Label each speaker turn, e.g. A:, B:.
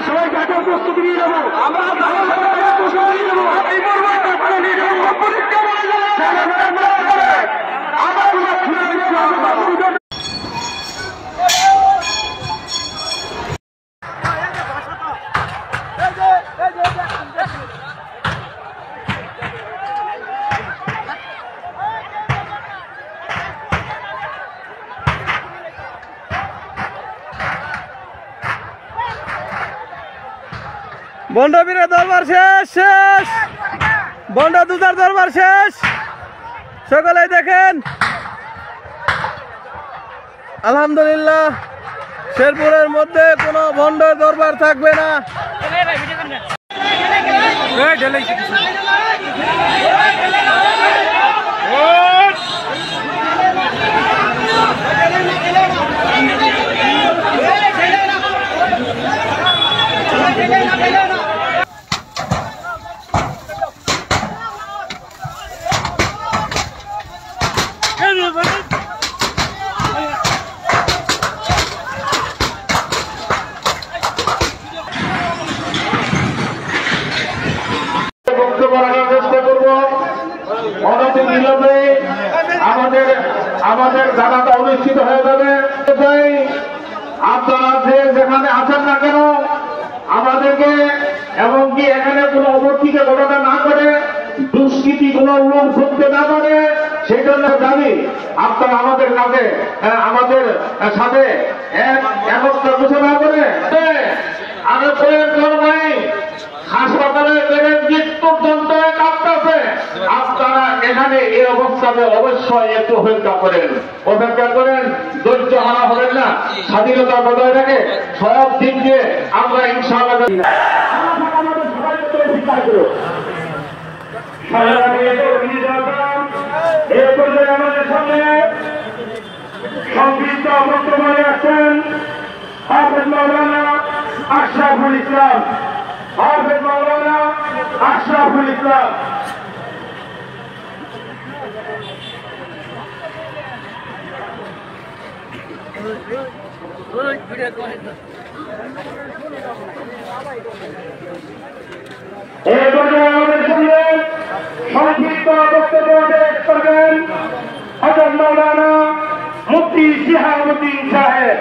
A: সবাই কাটার প্রস্তুতি নিয়ে যাবো আমরা
B: বন্ডবীরের দরবার শেষ বন্ড দুধার দরবার শেষ। সকলেই দেখেন আলহামদুলিল্লাহ শেরপুরের মধ্যে কোনো ভণ্ডের দরবার থাকবে না।
A: আমাদের জানাটা অনুষ্ঠিত হয়ে যাবে। আপনারা যে যেখানে আছেন না কেন আমাদেরকে এমনকি এখানে কোনো অবর্তিকে ঘটনা না করে দুষ্কৃতি কোনো লোক ধরতে না পারে সেই জন্য দাবি আপনারা আমাদের কাছে আমাদের সাথে একত্র ঘোষণা করে আরো প্রয়োজন নাই। হাসপাতালে মৃত্যুর যন্ত্রণায় কাঁপতেছে, আপনারা এখানে এই অবস্থাতে অবশ্যই একটু অপেক্ষা করেন ধৈর্য হারা হবেন না, স্বাধীনতা বজায় রেখে সব দিক দিয়ে আমরা ইনশাআল্লাহ আমাদের সামনে সংক্ষিপ্ত বক্তব্য রাখছেন হাফেজ মাওলানা আশরাফুল ইসলাম। হাফেজ মাওলানা আশরাফুল ইসলাম। এই পর্যায়ে আমাদের সঙ্গে সংক্ষিপ্ত বক্তব্য পেশ করবেন হযরত মাওলানা মুফতি শিহাবুদ্দিন সাহেব।